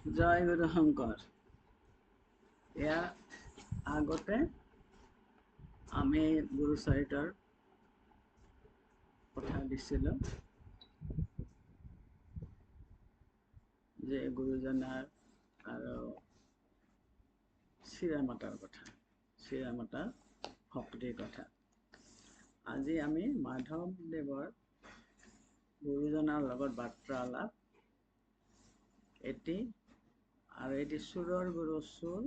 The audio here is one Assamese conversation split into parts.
জয় গুৰু শংকৰ। ইয়াৰ আগতে আমি গুৰুচৰিতৰ কথা দিছিলোঁ যে গুৰুজনাৰ আৰু চিৰামাতাৰ কথা, চিৰামাতাৰ ভক্তিৰ কথা। আজি আমি মাধৱদেৱৰ গুৰুজনাৰ লগত বাৰ্তালাপ এটি আৰু এটি চুৰৰ গুৰু চুৰ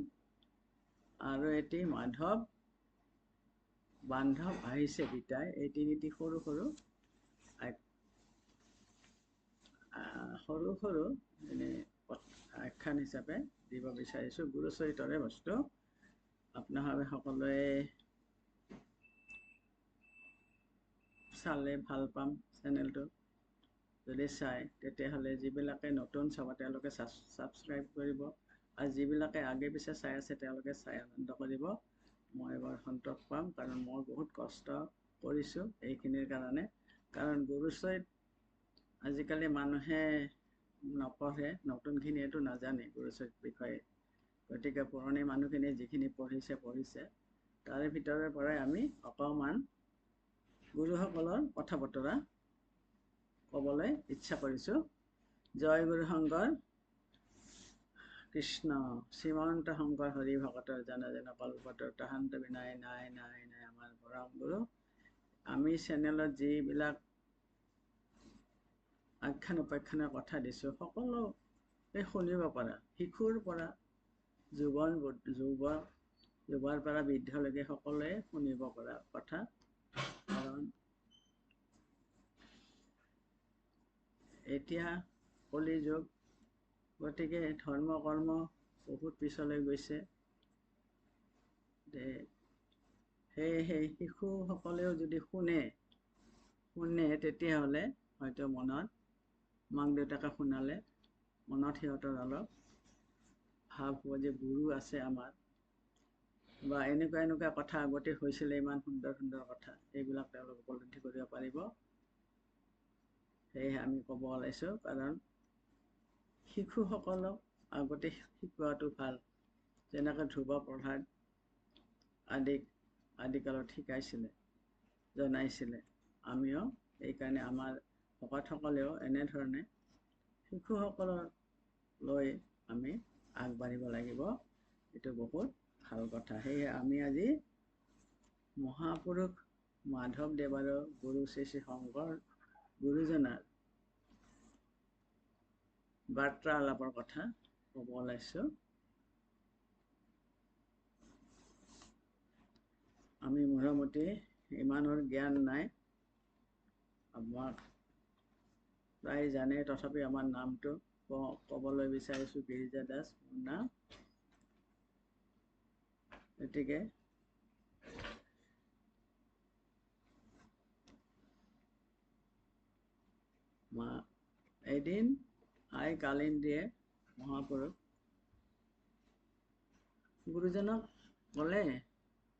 আৰু এটি মাধৱ বান্ধৱ আহিছে বিতাই, এই তিনিটি সৰু সৰু আখ্যান হিচাপে দিব বিচাৰিছোঁ। গুৰুচৰিতৰে বস্তু আপোনালোকে সকলোৱে চালে ভাল পাম। চেনেলটো যদি চায় তেতিয়াহ'লে যিবিলাকে নতুন চাব তেওঁলোকে ছাবস্ক্ৰাইব কৰিব, আৰু যিবিলাকে আগে পিছে চাই আছে তেওঁলোকে চাই আনন্দ কৰিব। মই এবাৰ সন্তোষ পাম, কাৰণ মই বহুত কষ্ট কৰিছোঁ এইখিনিৰ কাৰণে। কাৰণ গুৰুচৰিত আজিকালি মানুহে নপঢ়ে, নতুনখিনিয়েতো নাজানে গুৰুচৰিত বিষয়ে। গতিকে পুৰণি মানুহখিনিয়ে যিখিনি পঢ়িছে তাৰে ভিতৰৰ পৰাই আমি অকণমান গুৰুসকলৰ কথা বতৰা ক'বলৈ ইচ্ছা কৰিছোঁ। জয় গুৰু শংকৰ কৃষ্ণ। শ্ৰীমন্ত শংকৰ হৰি ভকতৰ জন জন কল্পতৰ তাহান্ত বিনাই নাই নাই নাই আমাৰ পৰম গুৰু। আমি চেনেলত যিবিলাক আখ্যান উপাখ্যানৰ কথা দিছোঁ সকলোৱে শুনিব পৰা, শিশুৰ পৰা যুৱৰ পৰা বৃদ্ধলৈকে সকলোৱে শুনিব পৰা কথা। কাৰণ এতিয়া কলি যুগ, গতিকে ধৰ্ম কৰ্ম বহুত পিছলৈ গৈছে। সেয়েহে শিশুসকলেও যদি শুনে তেতিয়াহ'লে হয়তো মনত মাক দেউতাকে শুনালে মনত সিহঁতৰ অলপ ভাৱ হ'ব যে গুৰু আছে আমাৰ, বা এনেকুৱা কথা আগতে হৈছিলে, ইমান সুন্দৰ সুন্দৰ কথা, এইবিলাক তেওঁলোক উপলব্ধি কৰিব পাৰিব। সেয়েহে আমি ক'ব ওলাইছোঁ, কাৰণ শিশুসকলক আগতে শিকোৱাটো ভাল। যেনেকৈ ধ্ৰুৱ প্ৰসাদ আদিকালত শিকাইছিলে, জনাইছিলে, আমিও সেইকাৰণে আমাৰ ভকতসকলেও এনেধৰণে শিশুসকলক লৈ আমি আগবাঢ়িব লাগিব। এইটো বহুত ভাল কথা। সেয়ে আমি আজি মহাপুৰুষ মাধৱদেৱ আৰু গুৰু শ্ৰী শ্ৰী শংকৰ গুৰুজনাৰ বাৰ্তালাপৰ কথা ক'ব ওলাইছোঁ। আমি মোটামুটি ইমানৰ জ্ঞান নাই, আমাক প্ৰায় জানে, তথাপি আমাৰ নামটো ক'বলৈ বিচাৰিছোঁ গিৰিজা দাস মোৰ নাম। গতিকে এদিন আই কালিন্দীয়ে মহাপুৰুষ গুৰুজনক ক'লে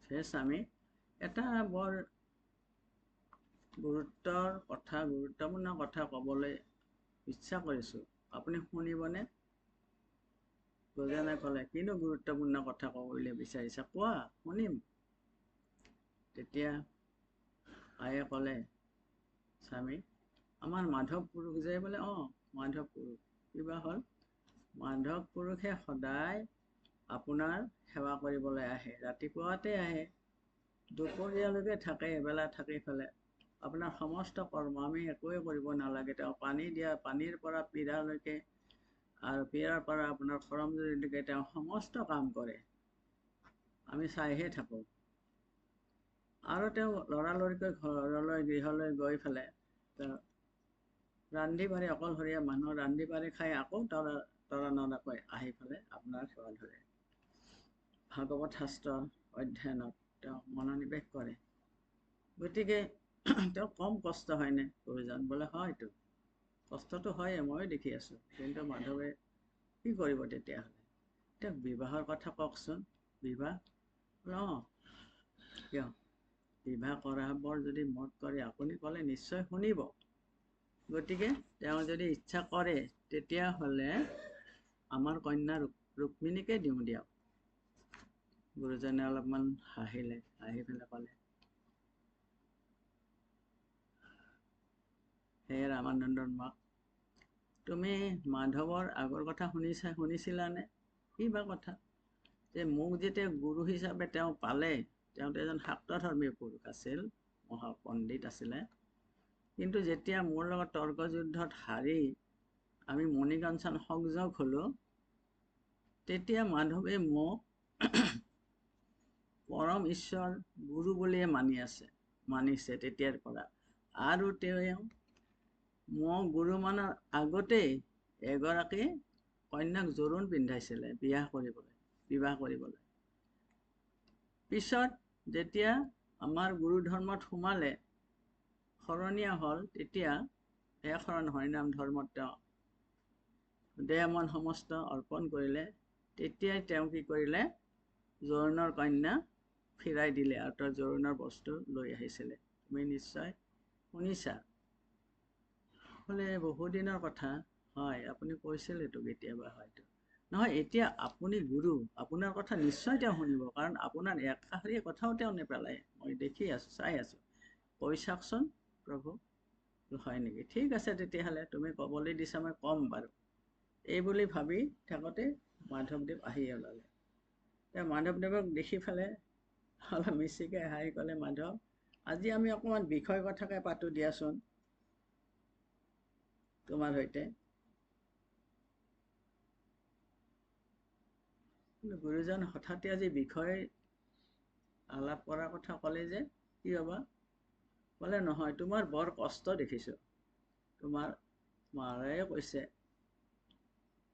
যে স্বামী, এটা বৰ গুৰুত্বপূৰ্ণ কথা ক'বলৈ ইচ্ছা কৰিছোঁ, আপুনি শুনিবনে? গুৰুজনে ক'লে, কিনো গুৰুত্বপূৰ্ণ কথা ক'বলৈ বিচাৰিছা, কোৱা, শুনিম। তেতিয়া আয়ে ক'লে, স্বামী, আমাৰ মাধৱ পুৰুষ যে বোলে, মাধৱ পুৰুষ, কিবা হ'ল? মাধৱ পুৰুষে সদায় আপোনাৰ সেৱা কৰিবলৈ আহে, ৰাতিপুৱাতে আহে, দুপৰীয়ালৈকে থাকে, এবেলা থাকি পেলাই আপোনাৰ সমস্ত কৰ্ম, আমি একোৱে কৰিব নালাগে, তেওঁ পানী দিয়া, পানীৰ পৰা পীৰালৈকে আৰু পীৰাৰ পৰা আপোনাৰ খৰমজুৰিলৈকে তেওঁ সমস্ত কাম কৰে, আমি চাইহে থাকোঁ। আৰু তেওঁ লৰালৰিকৈ গৃহলৈ গৈ পেলাই ৰান্ধি বাঢ়ি, অকলশৰীয়া মানুহ ৰান্ধি বাঢ়ি খাই আকৌ তৰা নৰাকৈ আহি পেলাই আপোনাৰ সেৱা ধৰে। ভাগৱত শাস্ত্ৰ অধ্যয়নত তেওঁ মনোনিৱেশ কৰে। গতিকে তেওঁ কম কষ্ট হয়নে গুৰুজন? বোলে হয়তো, কষ্টটো হয়ে, ময়ো দেখি আছোঁ, কিন্তু মাধৱে কি কৰিব তেতিয়াহ'লে? তেওঁক বিবাহৰ কথা কওকচোন। বিবাহ? কিয়? বিবাহ কৰাবৰ যদি মত কৰে, আপুনি ক'লে নিশ্চয় শুনিব। গতিকে তেওঁ যদি ইচ্ছা কৰে তেতিয়াহ'লে আমাৰ কন্যা ৰুক্মিণীকে দিওঁ দিয়ক। গুৰুজনে অলপমান হাঁহিলে, হাঁহি পেলাই ক'লে, হে ৰামানন্দৰ মাক, তুমি মাধৱৰ আগৰ কথা শুনিছিলানে? কি বা কথা? যে মোক যেতিয়া গুৰু হিচাপে তেওঁ পালে, তেওঁতো এজন শাক্তধৰ্মী পুৰুষ আছিল, মহাপণ্ডিত আছিলে, কিন্তু যেতিয়া মোৰ লগত তৰ্ক যুদ্ধত হাৰি আমি মণিকাঞ্চন সংযোগ হলো, তেতিয়া মাধৱে মোক পৰম ঈশ্বৰ গুৰু বুলিয়ে মানিছে তেতিয়াৰ পৰা। আৰু তেওঁ মোক গুৰু মানাৰ আগতেই এগৰাকী কন্যাক জোৰোণ পিন্ধাইছিলে বিবাহ কৰিবলৈ। পিছত যেতিয়া আমাৰ গুৰু ধৰ্মত সোমালে, শৰণীয়া হ'ল, তেতিয়া শৰণ হৰিনাম ধৰ্মত তেওঁ দেহ মন সমস্ত অৰ্পণ কৰিলে। তেতিয়াই তেওঁ কি কৰিলে, জোৰোণৰ কন্যা ফিৰাই দিলে আৰু তাৰ জোৰোণৰ বস্তু লৈ আহিছিলে। তুমি নিশ্চয় শুনিছা। বোলে বহুদিনৰ কথা, হয় আপুনি কৈছিল এইটো কেতিয়াবা, হয়তো নহয়, এতিয়া আপুনি গুৰু, আপোনাৰ কথা নিশ্চয় তেওঁ শুনিব, কাৰণ আপোনাৰ একাষাৰী কথাও তেওঁ নেপেলায়, মই দেখি আছো, চাই আছো। কৈ চাওকচোন প্ৰভু। হয় নেকি? ঠিক আছে, তেতিয়াহ'লে তুমি ক'বলৈ দিছা, মই ক'ম বাৰু। এই বুলি ভাবি থাকোঁতে মাধৱদেৱ আহি ওলালে। তেওঁ মাধৱদেৱক দেখি পেলাই অলপ মিচিকে হাঁহি ক'লে, মাধৱ, আজি আমি অকণমান বিষয় কথাকে পাতো দিয়াচোন তোমাৰ সৈতে। গুৰুজন হঠাতে আজি বিষয় আলাপ কৰাৰ কথা ক'লে যে, কি হ'বা? ক'লে, নহয়, তোমাৰ বৰ কষ্ট দেখিছোঁ। তোমাৰ মাৰে কৈছে,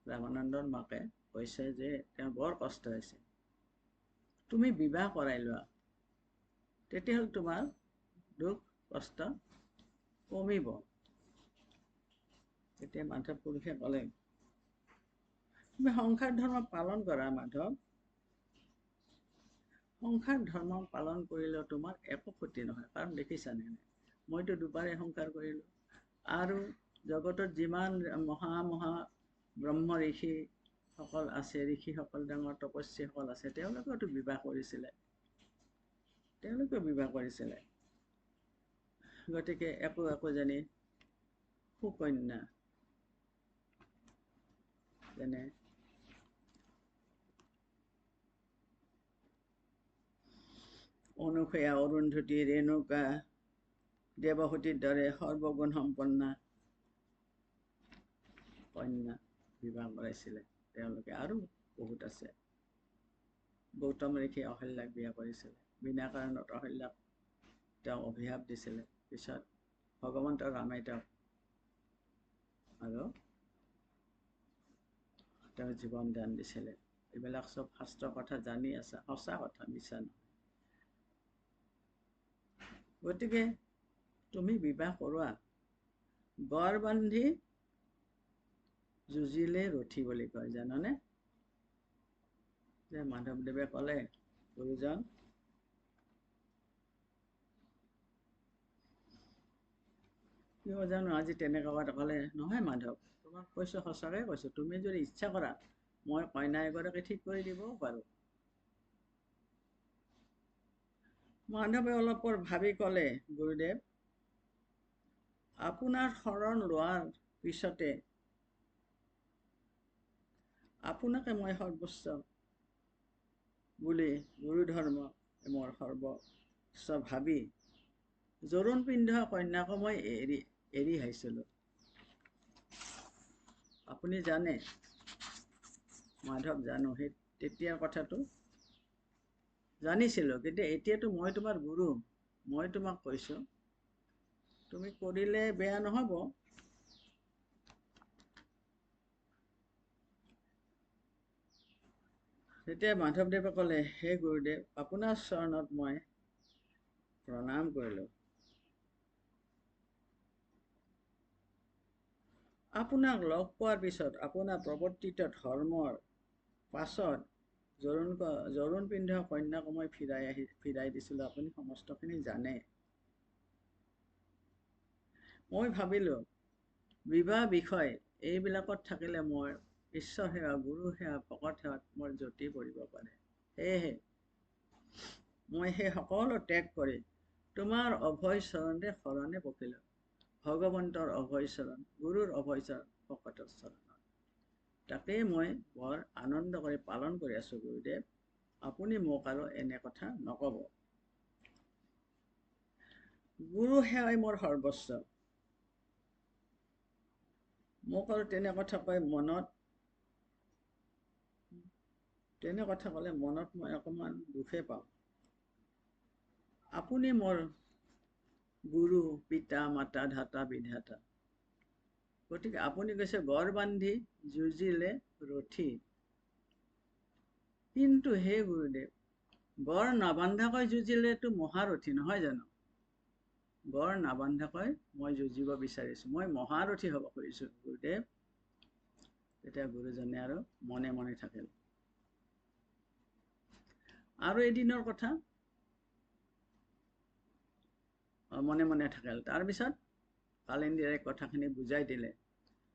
ৰামানন্দৰ মাকে কৈছে যে তেওঁৰ বৰ কষ্ট হৈছে, তুমি বিবাহ কৰাই লোৱা, তেতিয়াহ'লে তোমাৰ দুখ কষ্ট কমিব। তেতিয়া মাধৱ পুৰুষে ক'লে, তুমি সংসাৰ ধৰ্ম পালন কৰা মাধৱ, সংসাৰ ধৰ্ম পালন কৰিলেও তোমাৰ একো ক্ষতি নহয়, কাৰণ দেখিছানে, মইতো দুবাৰে সংসাৰ কৰিলো, আৰু জগতত যিমান মহা ব্ৰহ্ম ঋষিসকল আছে, ঋষিসকল ডাঙৰ তপস্বীসকল আছে, তেওঁলোকেওতো বিবাহ কৰিছিলে, গতিকে একোজনী সুকন্যা, যেনে অনুসূয়া, অৰুন্ধতী, ৰেণুকা, দেৱহূতিৰ দৰে সৰ্বগুণ সম্পন্না কন্যা বিবাহ কৰাইছিলে তেওঁলোকে। আৰু বহুত আছে। গৌতম ঋষি অহল্যাক বিয়া কৰিছিলে, বিনা কাৰণত অহল্যাক তেওঁ অভিশাপ দিছিলে, পিছত ভগৱন্ত ৰামে তেওঁক আৰু তেওঁ জীৱন দান দিছিলে। এইবিলাক চব শাস্ত্ৰৰ কথা জানি আছা, সঁচা কথা, মিছা নহয়। গতিকে তুমি বিবাহ কৰোৱা, গড় বান্ধি যুঁজিলে ৰথি বুলি কয়, জানানে? যে মাধৱদেৱে ক'লে, গুৰুজন, কিয় জানো আজি তেনেকুৱা ক'লে, নহয় মাধৱ, তোমাক কৈছো, সঁচাকে কৈছো, তুমি যদি ইচ্ছা কৰা, মই কইনা এগৰাকী ঠিক কৰি দিবও পাৰো। মাধৱে অলপ পৰ ভাবি ক'লে, গুৰুদেৱ, আপোনাৰ শৰণ লোৱাৰ পিছতে আপোনাকে মই সৰ্বোচ্চ বুলি গুৰু ধৰ্ম মোৰ সৰ্বোচ্চ ভাবি জোৰোণ পিন্ধা কন্যাকো মই এৰি আহিছিলো। আপুনি জানে? মাধৱ, জানো, সেই তেতিয়াৰ কথাটো জানিছিলো, কিন্তু এতিয়াতো মই তোমাৰ গুৰু, মই তোমাক কৈছো, তুমি কৰিলে বেয়া নহ'ব। তেতিয়া মাধৱদেৱে ক'লে, হে গুৰুদেৱ, আপোনাৰ চৰণত মই প্ৰণাম কৰিলো। আপোনাক লগ পোৱাৰ পিছত, আপোনাৰ প্ৰৱৰ্তিত ধৰ্মৰ পাছত জোৰোণ পিন্ধা কন্যাক মই ফিৰাই দিছিলো, আপুনি সমস্তখিনি জানে। মই ভাবিলো বিবাহ বিষয় এইবিলাকত থাকিলে মই ঈশ্বৰ সেৱা, গুৰু সেৱা, ভকত সেৱাত মোৰ জ্যোতি পৰিব পাৰে। সেয়েহে মই সেই সকলো ত্যাগ কৰি তোমাৰ অভয় চৰণে শৰণে পকিলো। ভগৱন্তৰ অভয় চৰণ, গুৰুৰ অভয় চৰণ, ভকতৰ চৰণত। তাকেই মই বৰ আনন্দ কৰি পালন কৰি আছো গুৰুদেৱ। আপুনি মোক আৰু এনে কথা নকব। গুৰু সেৱাই মোৰ সৰ্বস্ব। মোক আৰু তেনে কথা কয় মনত, তেনে কথা ক'লে মনত মই অকণমান দুখে পাওঁ। আপুনি মোৰ গুৰু, পিতা, মাতা, ধাতা, বিধাতা। গতিকে আপুনি কৈছে গড় বান্ধি যুঁজিলে ৰথি। কিন্তু হে গুৰুদেৱ, গড় নাবান্ধাকৈ যুঁজিলেতো মহাৰথী নহয় জানো? গড় নাবান্ধাকৈ মই যুঁজিব বিচাৰিছো, মই মহাৰথী হ'ব খুজিছো গুৰুদেৱ। তেতিয়া গুৰুজনে আৰু মনে মনে থাকিল। আৰু এদিনৰ কথা মনে মনে থাকিল। তাৰপিছত কালিন্দী কথাখিনি বুজাই দিলে।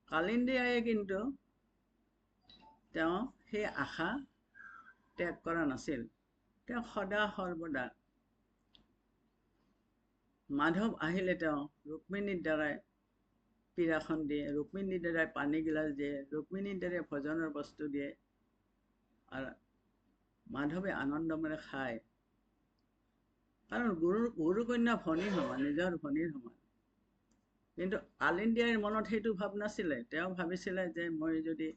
কালিন্দী আয়ে কিন্তু তেওঁ সেই আশা ত্যাগ কৰা নাছিল। তেওঁ সদা সৰ্বদা মাধৱ আহিলে তেওঁ ৰুক্মিণীৰ দ্বাৰাই পীৰাখন দিয়ে, ৰুক্মিণীৰ দ্বাৰাই পানী গিলাচ দিয়ে, ৰুক্মিণীৰ দ্বাৰাই ভোজনৰ বস্তু দিয়ে, আৰু মাধৱে আনন্দমৰে খায়। কাৰণ গুৰু কন্যা ভনীৰ সমান, নিজৰ ভনীৰ সমান। কিন্তু কালিন্দীৰ মনত সেইটো ভাৱ নাছিলে। তেওঁ ভাবিছিলে যে মই যদি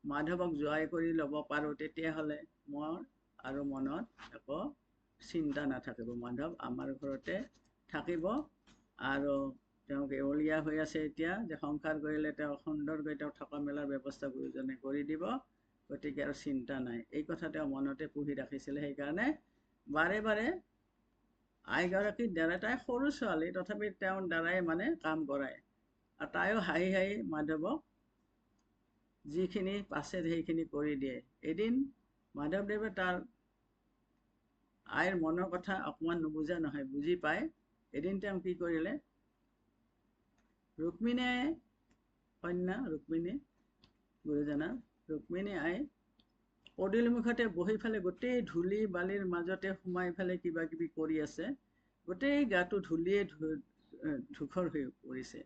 মাধৱক জয় কৰি ল'ব পাৰো, তেতিয়াহ'লে মোৰ আৰু মনত একো চিন্তা নাথাকিব। মাধৱ আমাৰ ঘৰতে থাকিব, আৰু তেওঁ এৱলীয়া হৈ আছে এতিয়া, যে সংসাৰ কৰিলে তেওঁ সুন্দৰকৈ তেওঁ থকা মেলাৰ ব্যৱস্থা গুৰুজনে কৰি দিব, গতিকে আৰু চিন্তা নাই। এই কথা তেওঁ মনতে পুহি ৰাখিছিলে। সেইকাৰণে বাৰে বাৰে আইগৰাকীৰ দ্বাৰা, তাই সৰু ছোৱালী তথাপি তেওঁৰ দ্বাৰাই মানে কাম কৰায়, আৰু তাইও হাঁহি হাঁহি মাধৱক যিখিনি পাছে সেইখিনি কৰি দিয়ে। এদিন মাধৱদেৱে তাৰ আইৰ মনৰ কথা অকণমান নুবুজা নহয়, বুজি পায়। এদিন তেওঁ কি কৰিলে, ৰুক্মিণীয়ে কন্যা ৰুক্মিণী গুৰুজনাৰ, ৰুক্মিণী আই পদূলিমুখতে বহি ফেলে গোটেই ধূলি বালিৰ মাজতে সোমাই ফেলে কিবা কিবি কৰি আছে। গোটেই গাটো ধূলিয়ে ধূসৰ হৈ পৰিছে।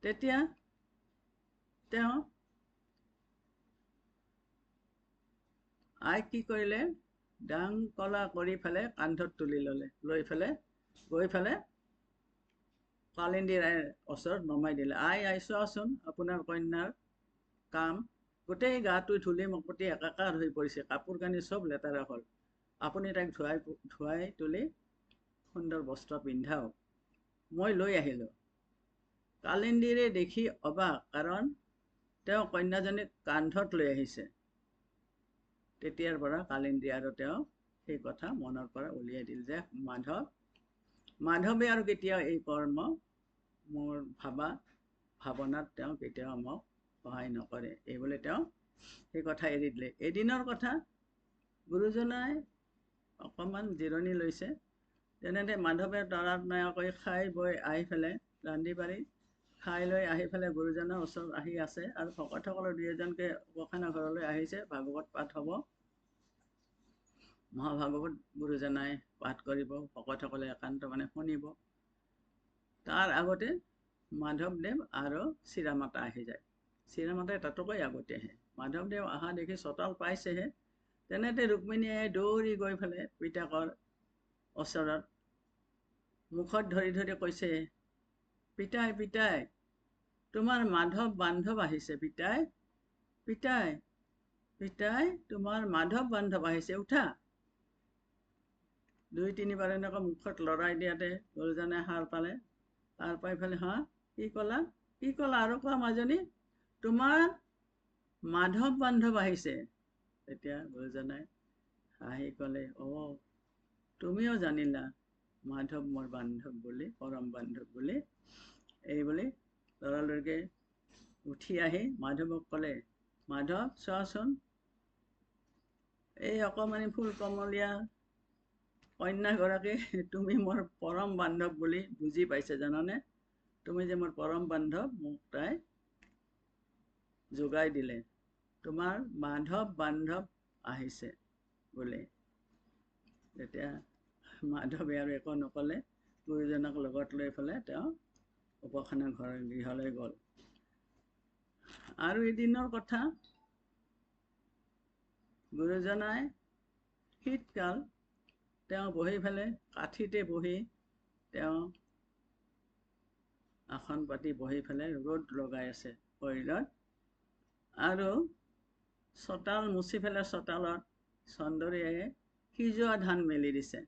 তেতিয়া তেওঁ আই কি কৰিলে, ডাং কলা কৰি ফেলে কান্ধত তুলি ল'লে, লৈ ফেলে গৈ ফেলে কালিন্দীৰ আইৰ ওচৰত নমাই দিলে। আই চোৱাচোন আপোনাৰ কন্যাৰ কাম, গোটেই গাটো ধূলি মকটি একাকাৰ হৈ পৰিছে, কাপোৰ কানি চব লেতেৰা হ'ল। আপুনি তাইক ধুৱাই তুলি সুন্দৰ বস্ত্ৰ পিন্ধাওক, মই লৈ আহিলোঁ। কালিন্দীৰে দেখি অবাক, কাৰণ তেওঁ কন্যাজনীক কান্ধত লৈ আহিছে। তেতিয়াৰ পৰা কালিন্দী আৰু তেওঁ সেই কথা মনৰ পৰা উলিয়াই দিল যে মাধৱে আৰু কেতিয়াও এই কৰ্ম মোৰ ভাৱনাত তেওঁ কেতিয়াও মোক সহায় নকৰে, এইবুলি তেওঁ সেই কথা এৰি দিলে। এদিনৰ কথা, গুৰুজনাই অকণমান জিৰণি লৈছে। তেনেতে মাধৱে তৰাতময়াকৈ খাই বৈ আহি ফেলে ৰান্ধি বাঢ়ি খাই লৈ আহি ফেলে গুৰুজনৰ ওচৰত আহি আছে, আৰু ভকতসকলৰ দুই এজনকে উপাসনা ঘৰলৈ আহিছে, ভাগৱত পাঠ হ'ব। মহাভাগৱত গুৰুজনাই পাঠ কৰিব, ভকতসকলে একান্ত মানে শুনিব। তাৰ আগতে মাধৱদেৱ আৰু চিৰামাতা আহি যায়। চিৰামাতাই তাতোকৈ আগতে আহে। মাধৱদেৱ অহা দেখি চোতাল পাইছেহে, তেনেতে ৰুক্মিণীয়ে দৌৰি গৈ ফেলে পিতাকৰ ওচৰত মুখত ধৰি ধৰি কৈছে, পিতাই পিতাই, তোমাৰ মাধৱ বান্ধৱ আহিছে। পিতাই পিতাই পিতাই, তোমাৰ মাধৱ বান্ধৱ আহিছে, উঠা। দুই তিনিবাৰ এনেকৈ মুখত লৰাই দিয়াতে গুৰুজনে সাৰ পালে। সাৰ পাই ফেলে, হা কি ক'লা, কি ক'লা, আৰু কোৱা মাজনী, তোমাৰ মাধৱ বান্ধৱ আহিছে। তেতিয়া গুৰুজনাই হাঁহি ক'লে, তুমিও জানিলা মাধৱ মোৰ বান্ধৱ বুলি, পৰম বান্ধৱ বুলি। এইবুলি লৰালৰিকে উঠি আহি মাধৱক ক'লে, মাধৱ চোৱাচোন, এই অকণমানি ফুল কমলীয়া কন্যাগৰাকী তুমি মোৰ পৰম বান্ধৱ বুলি বুজি পাইছে জানানে? তুমি যে মোৰ পৰম বান্ধৱ, মোক তাই যোগাই দিলে। তোমাৰ মাধৱ বান্ধৱ আহিছে বোলে। তেতিয়া মাধৱে আৰু একো নকলে, গুৰুজনক লগত লৈ পেলাই তেওঁ উপাসনা গৃহলৈ গ'ল। আৰু এদিনৰ কথা, গুৰুজনাই শীতকাল তেওঁ বহি পেলাই কাঠিতে বহি তেওঁ আসন পাতি বহি পেলাই ৰ'দ লগাই আছে শৰীৰত, আৰু চোতাল মুচি পেলাই চোতালত চন্দৰীয়াই সিজোৱা ধান মেলি দিছে।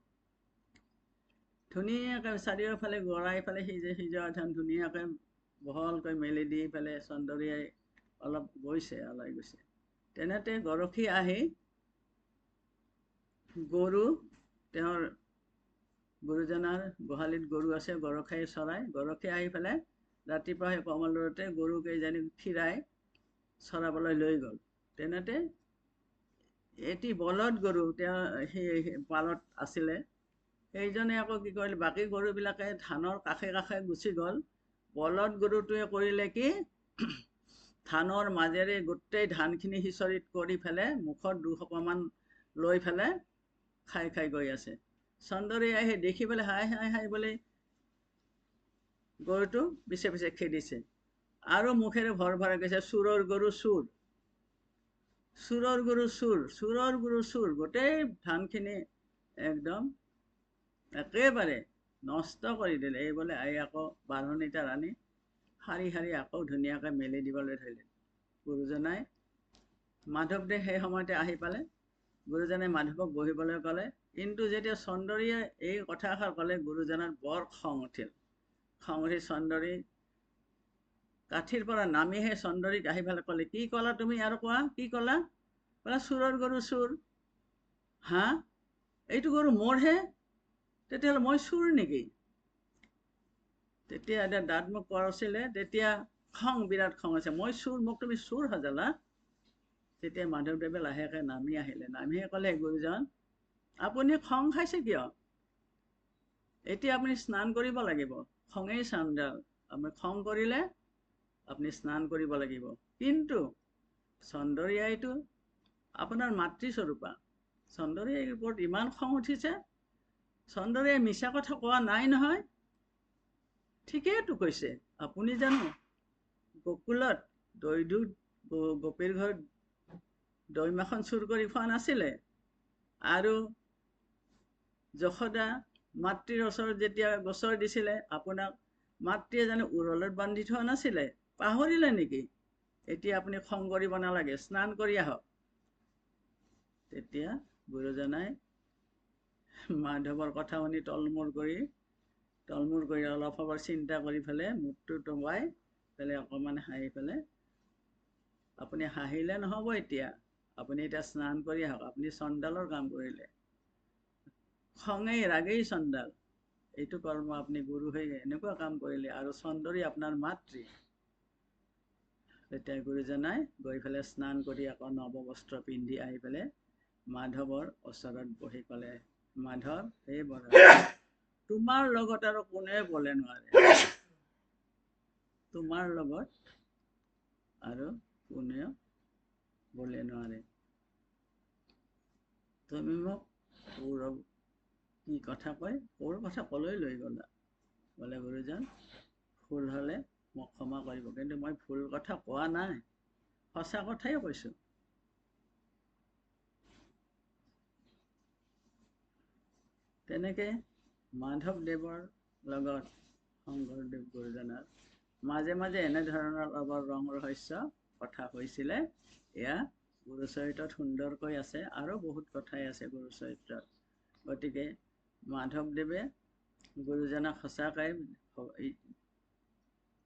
ধুনীয়াকৈ চাৰিওফালে গৰাই পেলাই সিজোৱা ধান ধুনীয়াকৈ বহলকৈ মেলি দি পেলাই চন্দৰীয়াই অলপ গৈছে, ওলাই গৈছে। তেনেতে গৰখী আহি গৰু, তেওঁৰ গুৰুজনাৰ গোহালিত গৰু আছে, গৰখাই চৰাই, গৰখী আহি পেলাই ৰাতিপুৱা সেই কমল ৰ'দতে গৰু কেইজনী খীৰাই চৰাবলৈ লৈ গ'ল। তেনেতে এটি বলদ গৰু তেওঁ সেই পালত আছিলে, সেইজনে আকৌ কি কৰিলে, বাকী গৰুবিলাকে ধানৰ কাষে কাষে গুচি গ'ল। বলদ গৰুটোৱে কৰিলে কি, ধানৰ মাজেৰে গোটেই ধানখিনি সিঁচৰিত কৰি পেলাই মুখত দুসোপামান লৈ পেলাই খাই খাই গৈ আছে। চন্দৰীয়াই আহি দেখি পেলাই হাই হাই হাই বুলি গৰুটো পিছে পিছে খেদিছে, আৰু মুখেৰে ভৰ ভৰাই গৈছে, চোৰৰ গৰু চোৰ, চোৰৰ গৰু চোৰ, চোৰৰ গৰু চোৰ। গোটেই ধানখিনি একদম একেবাৰে নষ্ট কৰি দিলে। এই বোলে আহি আকৌ বাঢ়নীটা আনি শাৰী শাৰী আকৌ ধুনীয়াকৈ মেলি দিবলৈ ধৰিলে। গুৰুজনাই, মাধৱদেৱ সেই সময়তে আহি পালে, গুৰুজনাই মাধৱক বহিবলৈ ক'লে। কিন্তু যেতিয়া চন্দৰীয়ে এই কথাষাৰ ক'লে, গুৰুজনাৰ বৰ খং উঠিল। খং উঠি চন্দৰী কাঠিৰ পৰা নামি সেই চন্দৰীক আহি পেলাই ক'লে, কি ক'লা তুমি আৰু কোৱা, কি ক'লা? ক'লা চোৰৰ গৰু চোৰ। হা, এইটো গৰু মোৰহে, তেতিয়াহ'লে মই চোৰ নেকি? তেতিয়া এতিয়া দাঁত মুখ কৰছিলে, তেতিয়া খং, বিৰাট খং আছে, মই চোৰ, মোক তুমি চোৰ সজালা? তেতিয়া মাধৱদেৱে লাহেকৈ নামি আহিলে, নামিয়ে ক'লে, গুৰুজন আপুনি খং খাইছে কিয়? এতিয়া আপুনি স্নান কৰিব লাগিব, খঙেই চাণ্ডাল, আপুনি খং কৰিলে আপুনি স্নান কৰিব লাগিব। কিন্তু চন্দৰীয়াইটো আপোনাৰ মাতৃস্বৰূপা, চন্দৰীয়াৰ ওপৰত ইমান খং উঠিছে, চন্দৰীয়াই মিছা কথা কোৱা নাই নহয়। ঠিকেইতো কৈছে, আপুনি জানো গকুলত গোপীৰ ঘৰত দৈ মাখন চুৰ কৰি খোৱা নাছিলে? আৰু যশোদা মাতৃৰ ওচৰত যেতিয়া গোচৰ দিছিলে, আপোনাক মাতৃয়ে জানো উৰলত বান্ধি থোৱা নাছিলে? পাহৰিলে নেকি? এতিয়া আপুনি খং কৰিব নালাগে, স্নান কৰি আহক। তেতিয়া গুৰুজনাই মাধৱৰ কথা শুনি তলমূৰ কৰি অলপ সময় চিন্তা কৰি পেলাই মুখটো টুৱাই পেলাই অকণমান হাঁহি পেলাই, আপুনি হাঁহিলে নহ'ব, আপুনি এতিয়া স্নান কৰি আহক, আপুনি চণ্ডালৰ কাম কৰিলে, খঙেই ৰাগেই চণ্ডাল, এইটো কৰ্ম আপুনি গুৰু হৈ এনেকুৱা কাম কৰিলে, আৰু চন্দৰী আপোনাৰ মাতৃ। তেতিয়া গুৰুজনাই গৈ পেলাই স্নান কৰি আকৌ নৱবস্ত্ৰ পিন্ধি আহি পেলাই মাধৱৰ ওচৰত বহি ক'লে, মাধৱ, হে বৰা, তোমাৰ লগত আৰু কোনে বলে নোৱাৰে, তোমাৰ লগত আৰু কোনেও বলে নোৱাৰে। তুমি মোক কি কথা কয়, ক'ৰ কথা ক'লৈ লৈ গ'লা? বোলে গুৰুজন, ভুল হ'লে মোক ক্ষমা কৰিব, কিন্তু মই ভুল কথা কোৱা নাই, সঁচা কথাই কৈছোঁ। তেনেকে মাধৱদেৱৰ লগত শংকৰদেৱ গুৰুজনাৰ মাজে মাজে এনেধৰণৰ অলপ ৰং ৰহস্য কথা হৈছিলে। এয়া গুৰুচৰিত্ৰত সুন্দৰকৈ আছে, আৰু বহুত কথাই আছে গুৰুচৰিত্ৰত। গতিকে মাধৱদেৱে গুৰুজনাক সঁচাকৈ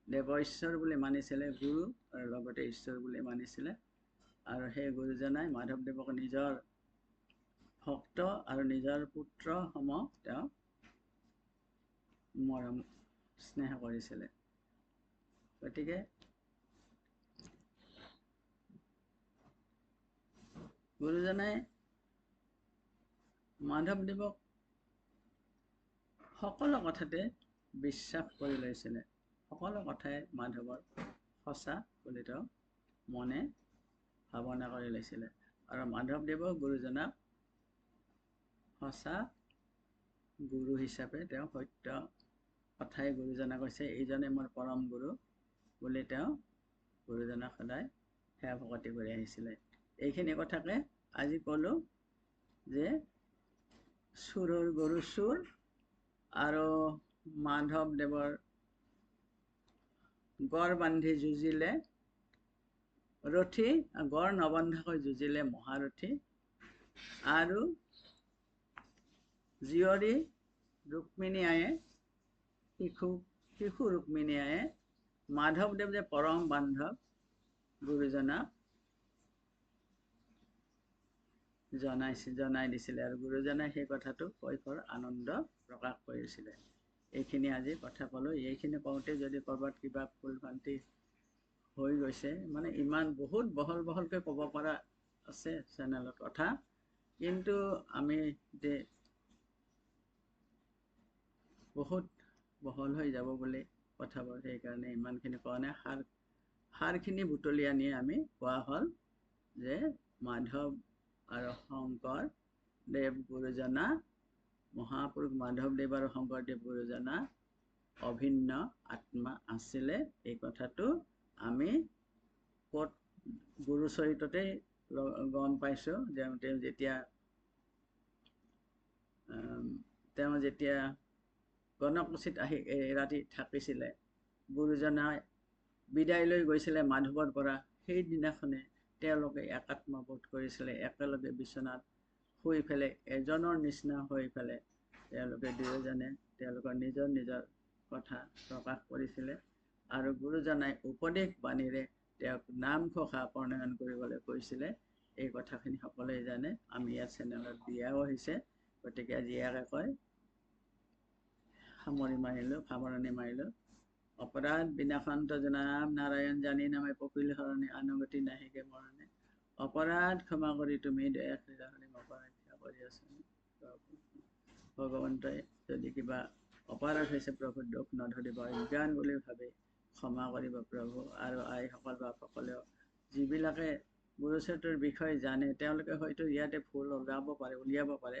দেৱ ঈশ্বৰ বুলি মানিছিলে, গুৰু আৰু লগতে ঈশ্বৰ বুলি মানিছিলে। আৰু সেই গুৰুজনাই মাধৱদেৱক নিজৰ ভক্ত আৰু নিজৰ পুত্ৰ সম তেওঁ মৰম স্নেহ কৰিছিলে। গতিকে গুৰুজনাই মাধৱদেৱক সকলো কথাতে বিশ্বাস কৰি লৈছিলে, সকলো কথাই মাধৱৰ সঁচা বুলি তেওঁ মনে ভাৱনা কৰি লৈছিলে আৰু মাধৱদেৱৰ গুৰুজনাক সঁচা গুৰু হিচাপে তেওঁ সত্য কথাই গুৰুজনাক কৈছে এইজনে মোৰ পৰম গুৰু বুলি তেওঁ গুৰুজনাক সদায় সেৱা ভকতি কৰি আহিছিলে। এইখিনি কথাকে আজি ক'লোঁ যে চোৰৰ গৰু চোৰ আৰু মাধৱদেৱৰ গড় বান্ধি যুঁজিলে ৰথী, গড় নবন্ধাকৈ যুঁজিলে মহাৰথী, আৰু জীয়ৰী ৰুক্মিণী আয়ে শিশু ৰুক্মিণী আয়ে মাধৱদেৱ যে পৰম বান্ধৱ গুৰুজনাক জনাই দিছিলে আৰু গুৰুজনাই সেই কথাটো কৈশোৰ আনন্দ প্ৰকাশ কৰিছিলে। এইখিনি আজি কথা ক'লোঁ। এইখিনি কওঁতে যদি ক'ৰবাত কিবা ভুল ভ্ৰান্তি হৈ গৈছে, মানে ইমান বহুত বহলকৈ ক'ব পৰা আছে চেনেলত কথা, কিন্তু আমি যে বহুত বহল হৈ যাব বুলি কথাবোৰ, সেইকাৰণে ইমানখিনি কোৱা নাই। সাৰখিনি বুটলি আনি আমি কোৱা হ'ল যে মাধৱ আৰু শংকৰদেৱ গুৰুজনা, মহাপুৰুষ মাধৱদেৱ আৰু শংকৰদেৱ গুৰুজনা অভিন্ন আত্মা আছিলে। এই কথাটো আমি ক'ত গুৰুচৰিততে গম পাইছোঁ। তেওঁ যেতিয়া গণকুছিত আহি ৰাতি থাকিছিলে, গুৰুজনাই বিদায় লৈ গৈছিলে মাধৱৰ পৰা, সেইদিনাখনে তেওঁলোকে একাত্ম বোধ কৰিছিলে। একেলগে বিচনাত শুই পেলাই এজনৰ নিচিনা হৈ পেলাই তেওঁলোকে দুয়োজনে তেওঁলোকৰ নিজৰ নিজৰ কথা প্ৰকাশ কৰিছিলে আৰু গুৰুজনাই উপদেশ বাণীৰে তেওঁক নামঘোষা প্ৰণয়ন কৰিবলৈ কৈছিলে। এই কথাখিনি সকলোৱে জানে, আমি ইয়াত চেনেলত দিয়াও হৈছে। গতিকে আজি ইয়াকে কয় সামৰণি মাৰিলোঁ। অপৰাধ বিনাশান্ত জনাব নাৰায়ণ, জানি নামে পকিল হৰণে, আনুগতি নাহিকে মৰণে। অপৰাধ ক্ষমা কৰি তুমি দয়া কৰি আছা। ভগৱন্তই যদি কিবা অপৰাধ হৈছে প্ৰভু দুখ নধৰিব, অজ্ঞান বুলি ভাবি ক্ষমা কৰিব প্ৰভু। আৰু আইসকল বাপসকলেও যিবিলাকে গুৰুচৰিত্ৰৰ বিষয়ে জানে, তেওঁলোকে হয়তো ইয়াতে ভুল উলিয়াব পাৰে।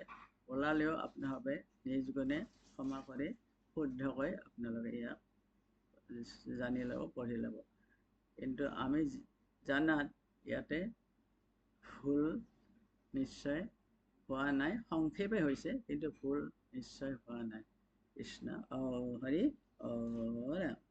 ওলালেও আপোনালোকে নিজ গুণে ক্ষমা কৰি শুদ্ধকৈ আপোনালোকে ইয়াক জানি ল'ব, পঢ়ি ল'ব। কিন্তু আমি জানাত ইয়াতে ভুল নিশ্চয় হোৱা নাই, সংক্ষেপে হৈছে, কিন্তু ভুল নিশ্চয় হোৱা নাই। কৃষ্ণ হৰি ৰাম।